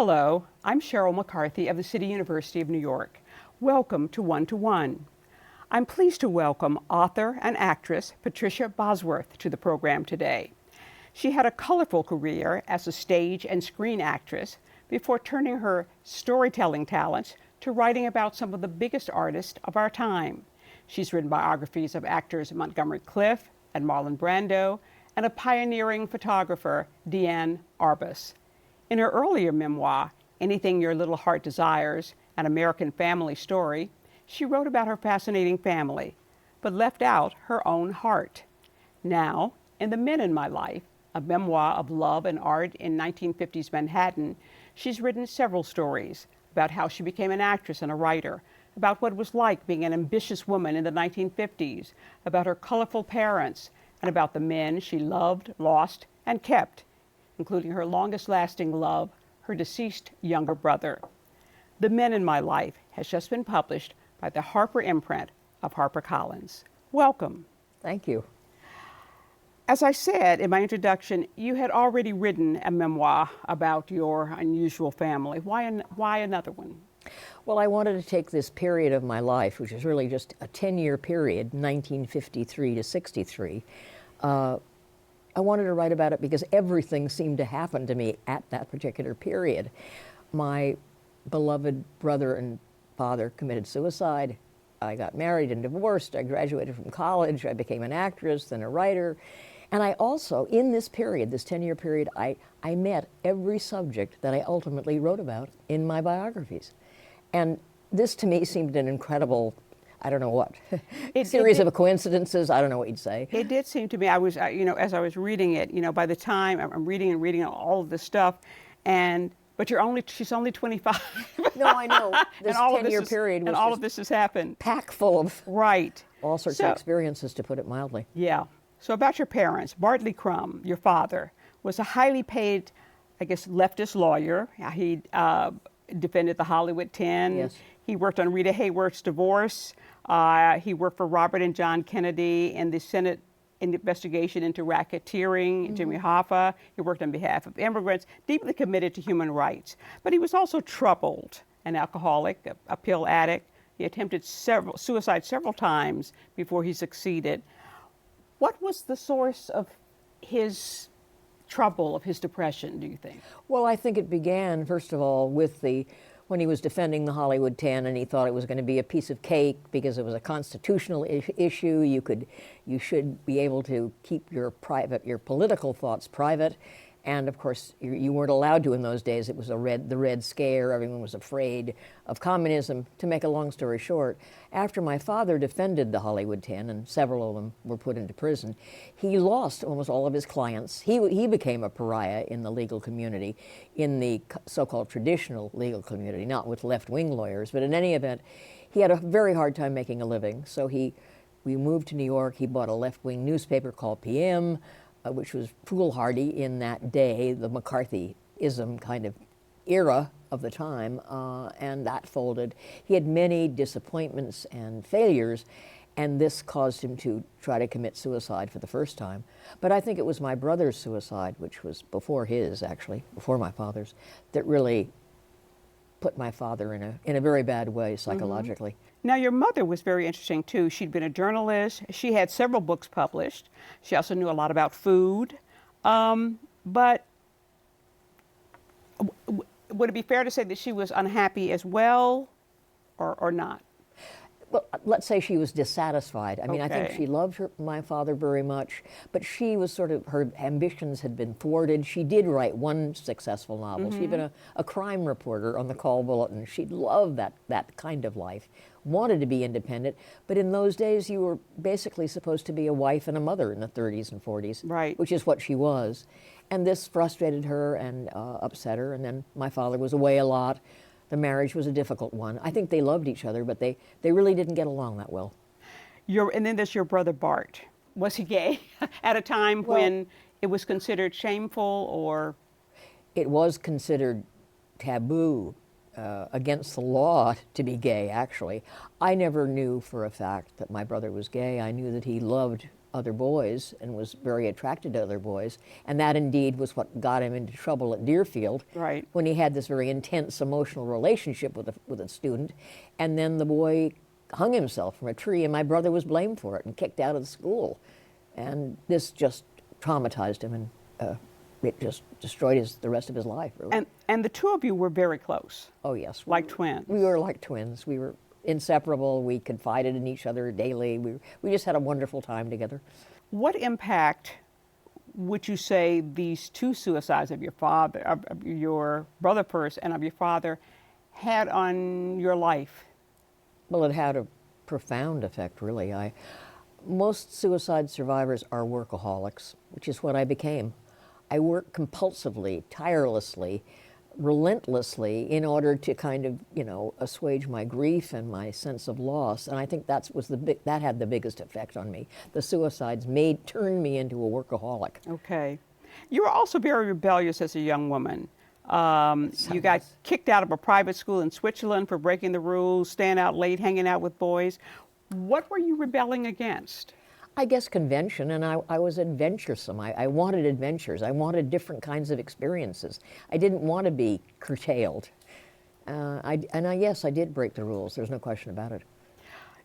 Hello, I'm Sheryl McCarthy of the City University of New York. Welcome to One to One. I'm pleased to welcome author and actress Patricia Bosworth to the program today. She had a colorful career as a stage and screen actress before turning her storytelling talents to writing about some of the biggest artists of our time. She's written biographies of actors Montgomery Clift and Marlon Brando, and a pioneering photographer, Diane Arbus. In her earlier memoir, Anything Your Little Heart Desires, An American Family Story, she wrote about her fascinating family, but left out her own heart. Now, in The Men in My Life, a memoir of love and art in 1950s Manhattan, she's written several stories about how she became an actress and a writer, about what it was like being an ambitious woman in the 1950s, about her colorful parents, and about the men she loved, lost, and kept, including her longest-lasting love, her deceased younger brother. The Men in My Life has just been published by the Harper imprint of HarperCollins. Welcome. Thank you. As I said in my introduction, you had already written a memoir about your unusual family. Why another one? Well, I wanted to take this period of my life, which is really just a 10-year period, 1953 to 63. I wanted to write about it because everything seemed to happen to me at that particular period. My beloved brother and father committed suicide. I got married and divorced. I graduated from college. I became an actress, then a writer. And I also, in this period, this 10-year period, I met every subject that I ultimately wrote about in my biographies. And this to me seemed an incredible, I don't know what, series of coincidences. I don't know what you'd say. It did seem to me, as I was reading it, by the time I'm reading all of this stuff, but she's only 25. No, I know. This 10-year period was and all of this has happened. Packed full of all sorts of experiences, to put it mildly. Yeah. So about your parents, Bartley Crumb, your father, was a highly paid, I guess, leftist lawyer. He defended the Hollywood 10. Yes. He worked on Rita Hayworth's divorce. He worked for Robert and John Kennedy in the Senate investigation into racketeering, Jimmy Hoffa. He worked on behalf of immigrants, deeply committed to human rights. But he was also troubled, an alcoholic, a pill addict. He attempted suicide several times before he succeeded. What was the source of his trouble, of his depression, do you think? Well, I think it began, first of all, with when he was defending the Hollywood 10 and he thought it was going to be a piece of cake because it was a constitutional issue. You should be able to keep your political thoughts private. And of course, you weren't allowed to in those days. It was the Red Scare. Everyone was afraid of communism. To make a long story short, after my father defended the Hollywood 10, and several of them were put into prison, he lost almost all of his clients. He became a pariah in the legal community, in the so-called traditional legal community, not with left-wing lawyers. But in any event, he had a very hard time making a living. So we moved to New York. He bought a left-wing newspaper called PM, which was foolhardy in that day, the McCarthyism kind of era of the time, and that folded. He had many disappointments and failures, and this caused him to try to commit suicide for the first time. But I think it was my brother's suicide, which was before his, actually, before my father's, that really put my father in a very bad way psychologically. Now, your mother was very interesting, too. She'd been a journalist. She had several books published. She also knew a lot about food. But would it be fair to say that she was unhappy as well, or not? Well, let's say she was dissatisfied. I mean, I think Okay. she loved my father very much, but she was her ambitions had been thwarted. She did write one successful novel. She'd been a crime reporter on the Call Bulletin. She loved that kind of life, wanted to be independent, but in those days you were basically supposed to be a wife and a mother in the 30s and 40s, Right. which is what she was. And this frustrated her and upset her, and then my father was away a lot. The marriage was a difficult one. I think they loved each other, but they really didn't get along that well. And then there's your brother Bart. Was he gay at a time when it was considered shameful, or? It was considered taboo, against the law to be gay, actually. I never knew for a fact that my brother was gay. I knew that he loved other boys and was very attracted to other boys. And that indeed was what got him into trouble at Deerfield, Right. when he had this very intense emotional relationship with a student. And then the boy hung himself from a tree, and my brother was blamed for it and kicked out of the school. And this just traumatized him, and it just destroyed the rest of his life, really. And the two of you were very close. Oh, yes. Like twins. We were like twins. We were inseparable. We confided in each other daily. We just had a wonderful time together. What impact would you say these two suicides of your father, of your brother first, and of your father, had on your life? Well, it had a profound effect, really. Most suicide survivors are workaholics, which is what I became. I worked compulsively, tirelessly, relentlessly in order to kind of, assuage my grief and my sense of loss. And I think that had the biggest effect on me. The suicides turned me into a workaholic. Okay. You were also very rebellious as a young woman. You got kicked out of a private school in Switzerland for breaking the rules, staying out late, hanging out with boys. What were you rebelling against? I guess convention, and I was adventuresome. I wanted adventures. I wanted different kinds of experiences. I didn't want to be curtailed. Yes, I did break the rules. There's no question about it.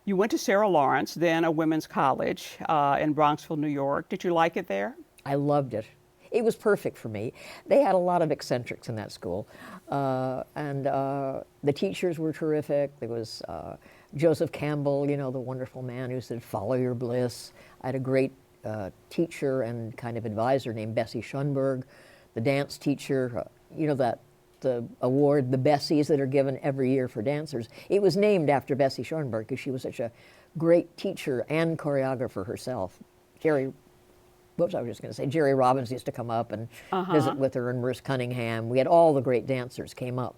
You went to Sarah Lawrence, then a women's college in Bronxville, New York. Did you like it there? I loved it. It was perfect for me. They had a lot of eccentrics in that school. And the teachers were terrific. There was Joseph Campbell, the wonderful man who said, "Follow your bliss." I had a great teacher and kind of advisor named Bessie Schunberg. The dance teacher, the award, the Bessies that are given every year for dancers. It was named after Bessie Schunberg because she was such a great teacher and choreographer herself. Jerry Robbins used to come up and visit with her, and Maurice Cunningham. We had all the great dancers came up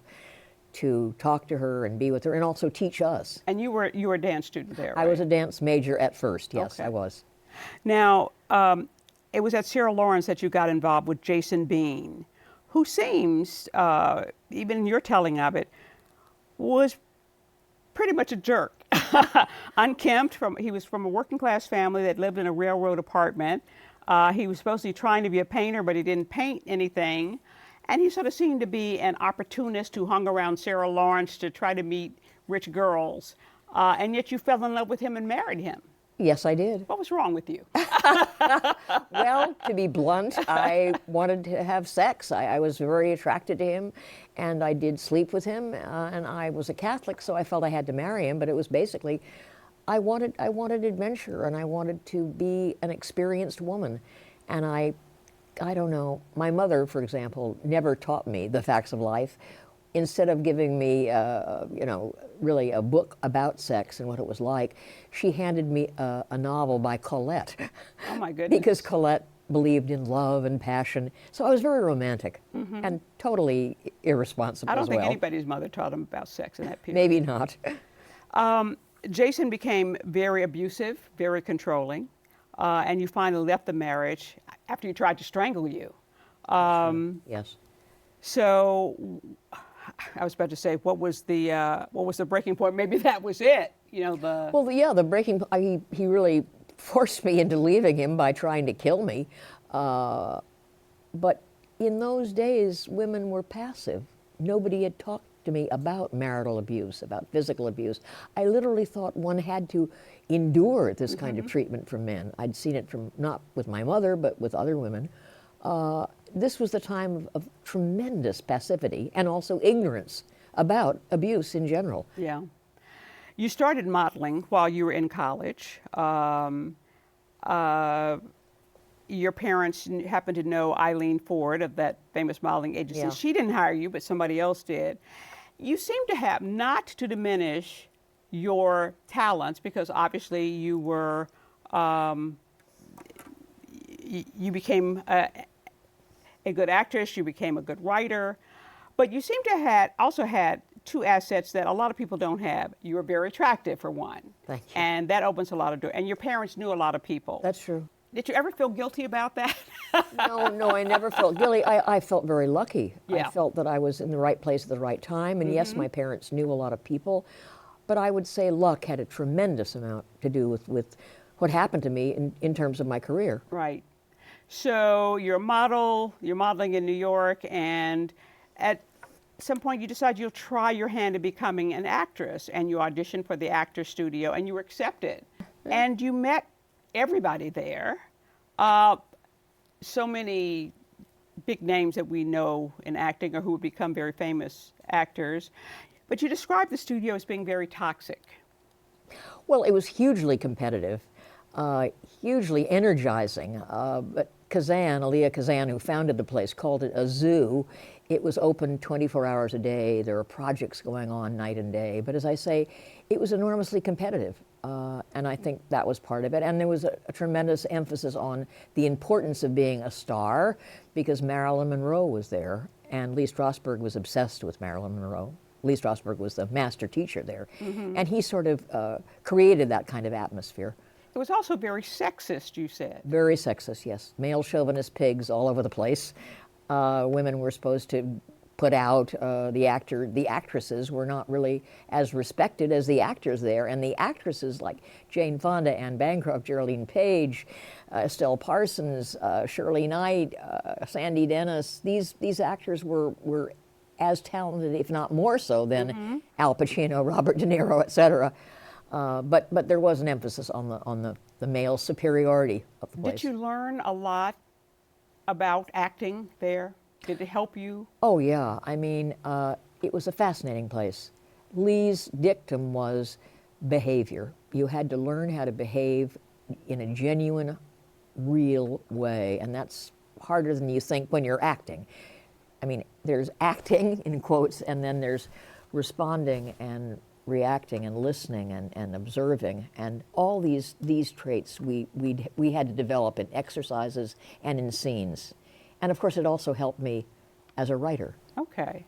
to talk to her and be with her and also teach us. And you were a dance student there, right? I was a dance major at first, yes, Okay. I was. Now, it was at Sarah Lawrence that you got involved with Jason Bean, who seems, even in your telling of it, was pretty much a jerk. Unkempt, he was from a working class family that lived in a railroad apartment. He was supposed to be trying to be a painter, but he didn't paint anything. And he sort of seemed to be an opportunist who hung around Sarah Lawrence to try to meet rich girls. And yet you fell in love with him and married him. Yes, I did. What was wrong with you? Well, to be blunt, I wanted to have sex. I was very attracted to him, and I did sleep with him. And I was a Catholic, so I felt I had to marry him. But it was basically, I wanted adventure, and I wanted to be an experienced woman. And I don't know. My mother, for example, never taught me the facts of life. Instead of giving me, really a book about sex and what it was like, she handed me a novel by Colette. Oh my goodness. Because Colette believed in love and passion. So I was very romantic and totally irresponsible as well. I don't think anybody's mother taught him about sex in that period. Maybe not. Jason became very abusive, very controlling, and you finally left the marriage after he tried to strangle you. Yes. So I was about to say, what was the breaking point? Maybe that was it. The breaking. He really forced me into leaving him by trying to kill me. But in those days, women were passive. Nobody had talked to me about marital abuse, about physical abuse. I literally thought one had to endure this kind of treatment from men. I'd seen it not with my mother, but with other women. This was the time of tremendous passivity and also ignorance about abuse in general. Yeah. You started modeling while you were in college. Your parents happened to know Eileen Ford of that famous modeling agency. Yeah. She didn't hire you, but somebody else did. You seem to have, not to diminish your talents, because obviously you were, you became a good actress, you became a good writer, but you seem to have also had two assets that a lot of people don't have. You were very attractive, for one. Thank you. And that opens a lot of doors. And your parents knew a lot of people. That's true. Did you ever feel guilty about that? No, I never felt guilty. I felt very lucky. Yeah. I felt that I was in the right place at the right time. And yes, my parents knew a lot of people. But I would say luck had a tremendous amount to do with what happened to me in terms of my career. Right. So you're a model, you're modeling in New York, and at some point you decide you'll try your hand at becoming an actress, and you auditioned for the Actors Studio, and you were accepted. And you met everybody there. So many big names that we know in acting or who would become very famous actors. But you described the studio as being very toxic. Well, it was hugely competitive, hugely energizing. But Aliyah Kazan, who founded the place, called it a zoo. It was open 24 hours a day. There were projects going on night and day. But as I say, it was enormously competitive. And I think that was part of it. And there was a tremendous emphasis on the importance of being a star, because Marilyn Monroe was there, and Lee Strasberg was obsessed with Marilyn Monroe. Lee Strasberg was the master teacher there. And he sort of created that kind of atmosphere. It was also very sexist, you said. Very sexist, yes. Male chauvinist pigs all over the place. Women were supposed to put out, the actresses were not really as respected as the actors there, and the actresses like Jane Fonda, Anne Bancroft, Geraldine Page, Estelle Parsons, Shirley Knight, Sandy Dennis, these actors were as talented, if not more so, than Al Pacino, Robert De Niro, etc. But there was an emphasis on the male superiority of the place. Did you learn a lot about acting there? Did it help you? Oh, yeah. I mean, it was a fascinating place. Lee's dictum was behavior. You had to learn how to behave in a genuine, real way, and that's harder than you think when you're acting. I mean, there's acting, in quotes, and then there's responding and reacting and listening and observing, and all these traits we had to develop in exercises and in scenes. And of course, it also helped me as a writer. Okay.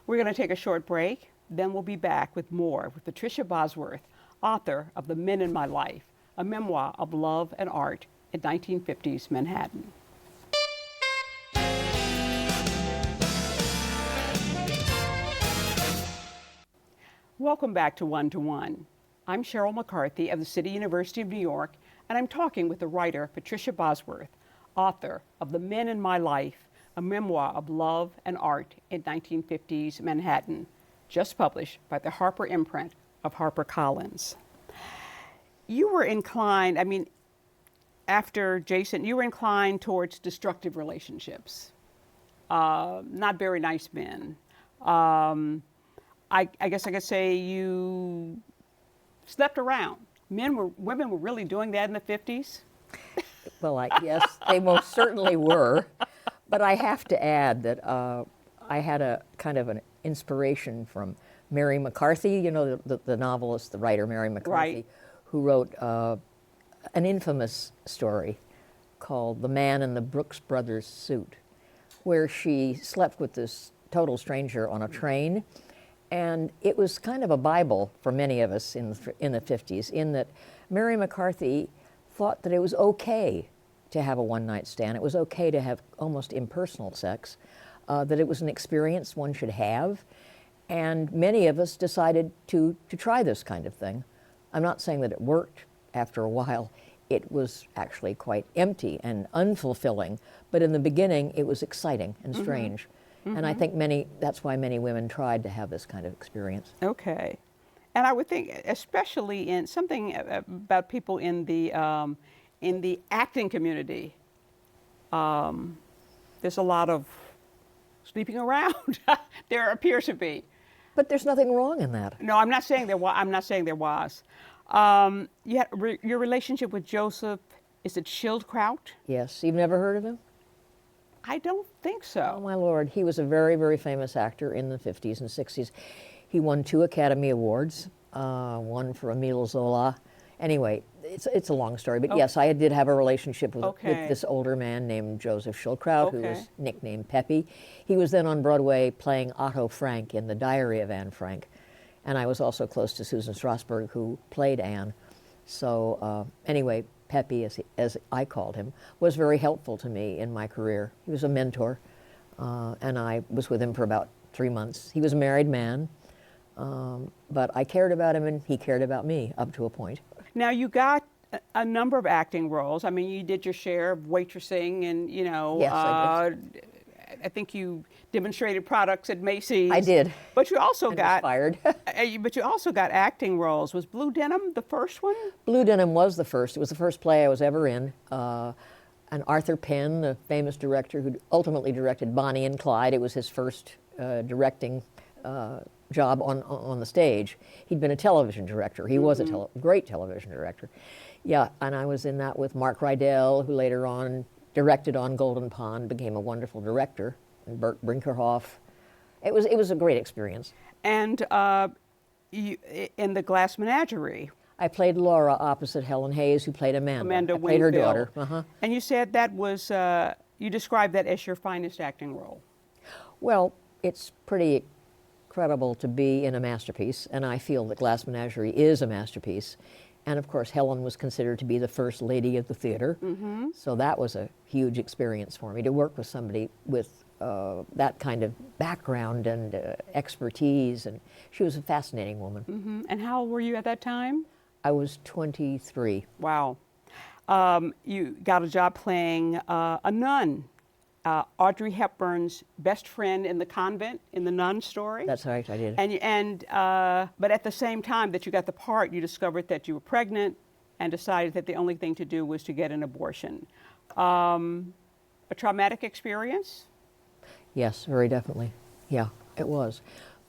We're going to take a short break, then we'll be back with more with Patricia Bosworth, author of The Men in My Life, a memoir of love and art in 1950s Manhattan. Welcome back to One to One. I'm Sheryl McCarthy of the City University of New York, and I'm talking with the writer Patricia Bosworth, author of The Men in My Life, a memoir of love and art in 1950s Manhattan, just published by the Harper imprint of HarperCollins. You were inclined, after Jason, you were inclined towards destructive relationships, not very nice men. I guess I could say you slept around. Women were really doing that in the 50s? Well, yes, they most certainly were. But I have to add that I had a kind of an inspiration from Mary McCarthy, you know, the novelist, the writer Mary McCarthy, right, who wrote an infamous story called The Man in the Brooks Brothers Suit, where she slept with this total stranger on a train. And it was kind of a Bible for many of us in the 50s, in that Mary McCarthy thought that it was okay to have a one-night stand. It was okay to have almost impersonal sex, that it was an experience one should have. And many of us decided to try this kind of thing. I'm not saying that it worked after a while. It was actually quite empty and unfulfilling. But in the beginning, it was exciting and strange. And I think that's why many women tried to have this kind of experience. Okay. And I would think, especially in something about people in the acting community, there's a lot of sleeping around. There appears to be. But there's nothing wrong in that. No, I'm not saying there was. Your relationship with Joseph, is it Schildkraut? Yes. You've never heard of him? I don't think so. Oh, my Lord. He was a very, very famous actor in the 50s and 60s. He won 2 Academy Awards, one for Emile Zola. Anyway, it's a long story. But yes, I did have a relationship with this older man named Joseph Schildkraut, who was nicknamed Peppy. He was then on Broadway playing Otto Frank in The Diary of Anne Frank. And I was also close to Susan Strasberg, who played Anne. So anyway, Peppy, as I called him, was very helpful to me in my career. He was a mentor, and I was with him for about 3 months. He was a married man, but I cared about him and he cared about me up to a point. Now you got a number of acting roles. I mean, you did your share of waitressing, and Yes, I did. I think you demonstrated products at Macy's. I did. But you also And was got fired. but you also got acting roles. Was Blue Denim the first one? Blue Denim was the first. It was the first play I was ever in. And Arthur Penn, the famous director who ultimately directed Bonnie and Clyde, it was his first directing job on the stage. He'd been a television director. He was a great television director. Yeah, and I was in that with Mark Rydell, who later on directed on Golden Pond, became a wonderful director, and Burt Brinkerhoff. It was a great experience. And you, in The Glass Menagerie. I played Laura opposite Helen Hayes, who played Amanda. Amanda I played her Wingfield. daughter. And you said that was, you described that as your finest acting role. Well, it's pretty incredible to be in a masterpiece, and I feel that Glass Menagerie is a masterpiece. And of course, Helen was considered to be the first lady of the theater. So that was a huge experience for me, to work with somebody with that kind of background and expertise. And she was a fascinating woman. And how old were you at that time? I was 23. Wow. You got a job playing a nun, Audrey Hepburn's best friend in the convent, in the nun story. That's right, I did. But at the same time that you got the part, you discovered that you were pregnant and decided that the only thing to do was to get an abortion. A traumatic experience? Yes, very definitely. Yeah, it was.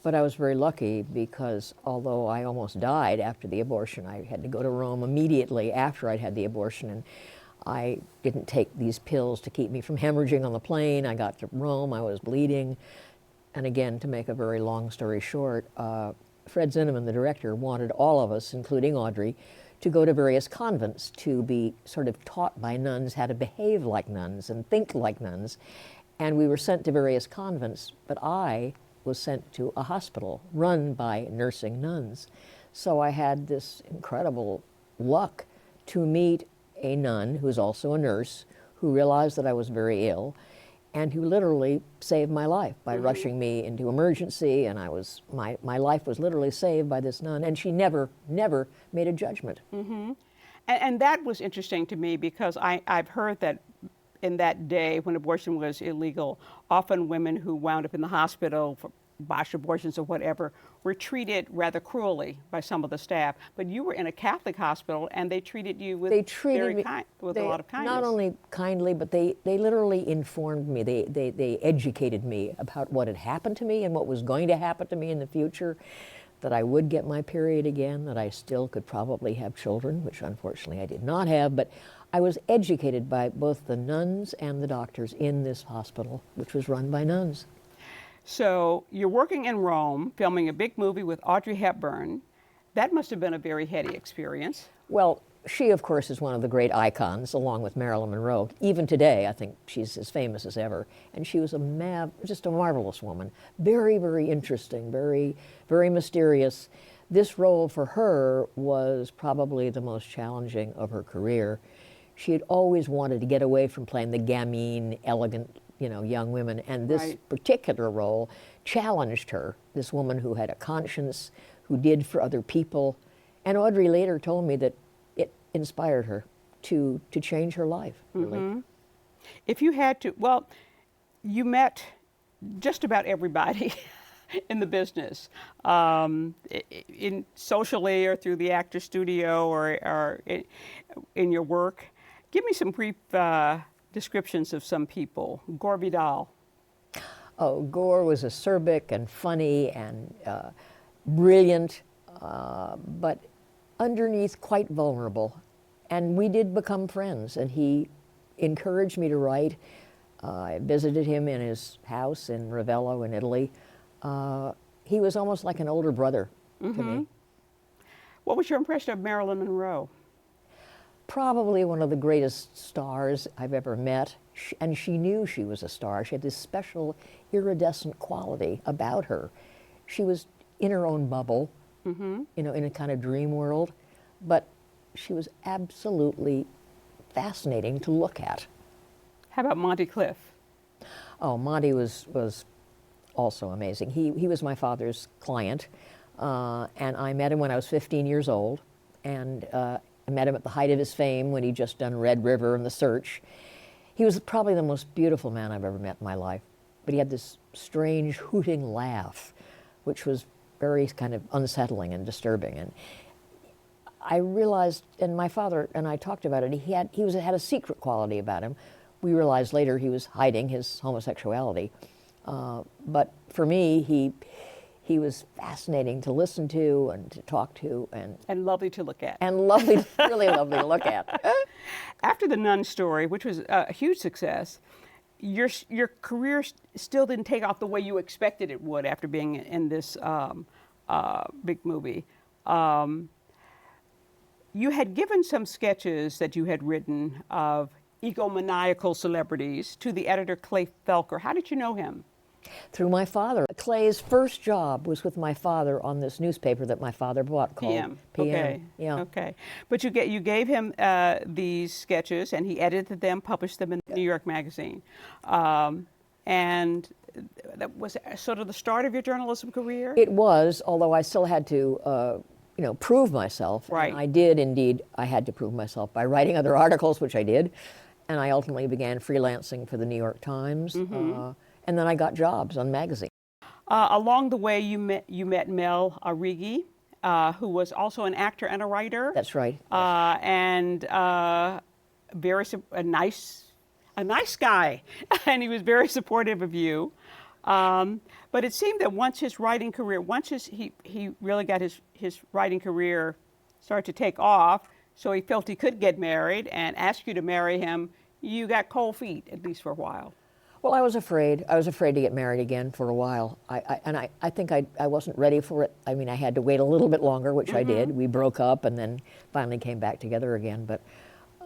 But I was very lucky because although I almost died after the abortion, I had to go to Rome immediately after I'd had the abortion, and I didn't take these pills to keep me from hemorrhaging on the plane. I got to Rome, I was bleeding. And again, to make a very long story short, Fred Zinnemann, the director, wanted all of us, including Audrey, to go to various convents to be sort of taught by nuns how to behave like nuns and think like nuns. And we were sent to various convents, but I was sent to a hospital run by nursing nuns. So I had this incredible luck to meet a nun who was also a nurse, who realized that I was very ill, and who literally saved my life by rushing me into emergency, and my life was literally saved by this nun, and she never made a judgment. And that was interesting to me because I've heard that in that day when abortion was illegal, often women who wound up in the hospital for botched abortions or whatever were treated rather cruelly by some of the staff. But you were in a Catholic hospital and they treated you with a lot of kindness. Not only kindly, but they literally informed me. They educated me about what had happened to me and what was going to happen to me in the future, that I would get my period again, that I still could probably have children, which unfortunately I did not have, but I was educated by both the nuns and the doctors in this hospital, which was run by nuns. So you're working in Rome, filming a big movie with Audrey Hepburn. That must have been a very heady experience. Well, she, of course, is one of the great icons, along with Marilyn Monroe. Even today, I think she's as famous as ever. And she was just a marvelous woman. Very, very interesting, very, very mysterious. This role for her was probably the most challenging of her career. She had always wanted to get away from playing the gamine, elegant, young women, and this particular role challenged her, this woman who had a conscience, who did for other people. And Audrey later told me that it inspired her to change her life, really. If you had to, well, you met just about everybody in the business, in socially or through the actor studio or in your work. Give me some brief descriptions of some people. Gore Vidal. Oh, Gore was acerbic and funny and brilliant, but underneath quite vulnerable. And we did become friends, and he encouraged me to write. I visited him in his house in Ravello in Italy. He was almost like an older brother to me. What was your impression of Marilyn Monroe? Probably one of the greatest stars I've ever met, and she knew she was a star. She had this special iridescent quality about her. She was in her own bubble, in a kind of dream world, but she was absolutely fascinating to look at. How about Monty Clift? Oh, Monty was also amazing. He was my father's client, and I met him when I was 15 years old, and I met him at the height of his fame when he'd just done Red River and The Search. He was probably the most beautiful man I've ever met in my life. But he had this strange hooting laugh, which was very kind of unsettling and disturbing. And I realized, and my father and I talked about it, he had a secret quality about him. We realized later he was hiding his homosexuality. But for me, he was fascinating to listen to and to talk to. And lovely to look at. And lovely, really lovely to look at. After The Nun Story, which was a huge success, your career still didn't take off the way you expected it would after being in this big movie. You had given some sketches that you had written of egomaniacal celebrities to the editor Clay Felker. How did you know him? Through my father. Clay's first job was with my father on this newspaper that my father bought called PM. PM. Okay. Yeah. Okay. But you gave him these sketches, and he edited them, published them in New York Magazine, and that was sort of the start of your journalism career. It was, although I still had to, prove myself. Right. And I did indeed. I had to prove myself by writing other articles, which I did, and I ultimately began freelancing for the New York Times. And then I got jobs on magazine. Along the way, you met Mel Arrighi, who was also an actor and a writer. That's right. And a nice guy, and he was very supportive of you. But it seemed that once his writing career, he really got his writing career started to take off, so he felt he could get married and asked you to marry him. You got cold feet, at least for a while. Well, I was afraid. I was afraid to get married again for a while. I think I wasn't ready for it. I mean, I had to wait a little bit longer, which I did. We broke up and then finally came back together again. But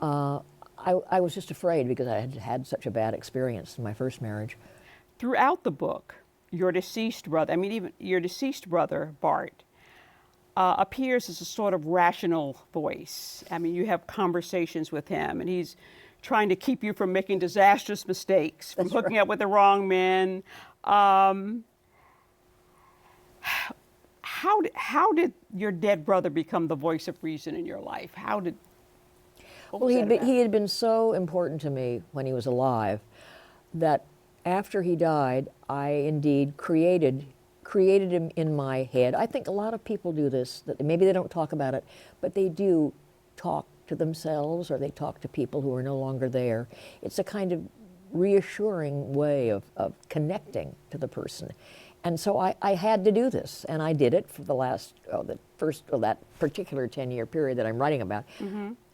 I was just afraid because I had had such a bad experience in my first marriage. Throughout the book, your deceased brother, Bart, appears as a sort of rational voice. I mean, you have conversations with him, and he's trying to keep you from making disastrous mistakes, from hooking up with the wrong men. How did your dead brother become the voice of reason in your life? Well, he had been so important to me when he was alive that after he died, I indeed created him in my head. I think a lot of people do this, that maybe they don't talk about it, but they do talk to themselves or they talk to people who are no longer there. It's a kind of reassuring way of connecting to the person. And so I had to do this, and I did it for that particular 10-year period that I'm writing about.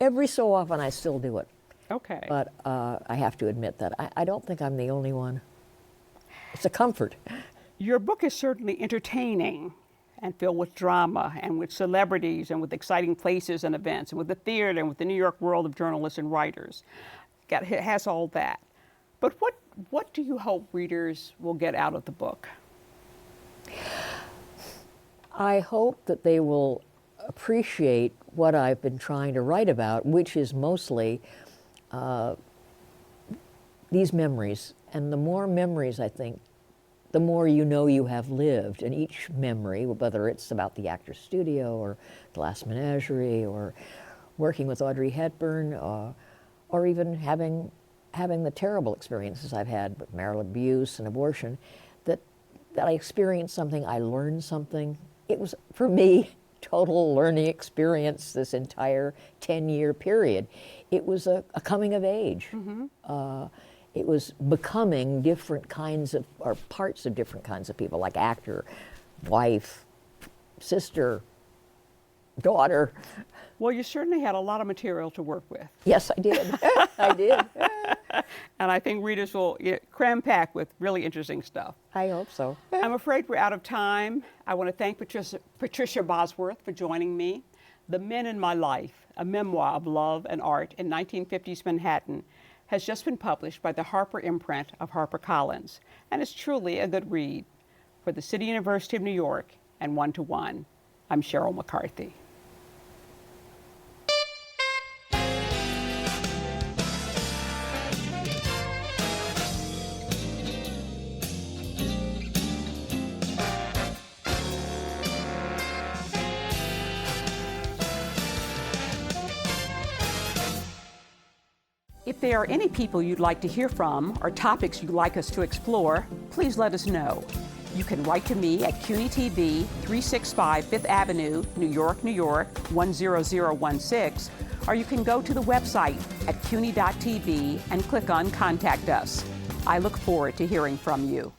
Every so often I still do it. Okay. But I have to admit that I don't think I'm the only one. It's a comfort. Your book is certainly entertaining and filled with drama and with celebrities and with exciting places and events and with the theater and with the New York world of journalists and writers. It has all that. But what do you hope readers will get out of the book? I hope that they will appreciate what I've been trying to write about, which is mostly these memories. And the more memories, I think, the more you know you have lived. And each memory, whether it's about the Actors Studio or Glass Menagerie or working with Audrey Hepburn or even having the terrible experiences I've had with marital abuse and abortion, that I experienced something, I learned something. It was, for me, total learning experience this entire 10-year period. It was a coming of age. It was becoming different kinds of, or parts of different kinds of people, like actor, wife, sister, daughter. Well, you certainly had a lot of material to work with. Yes, I did. I did. And I think readers will cram pack with really interesting stuff. I hope so. I'm afraid we're out of time. I want to thank Patricia Bosworth for joining me. The Men in My Life, a memoir of love and art in 1950s Manhattan, has just been published by the Harper imprint of HarperCollins, and is truly a good read. For the City University of New York and One to One, I'm Sheryl McCarthy. If there are any people you'd like to hear from or topics you'd like us to explore, please let us know. You can write to me at CUNY TV, 365 Fifth Avenue, New York, 10016, or you can go to the website at cuny.tv and click on Contact Us. I look forward to hearing from you.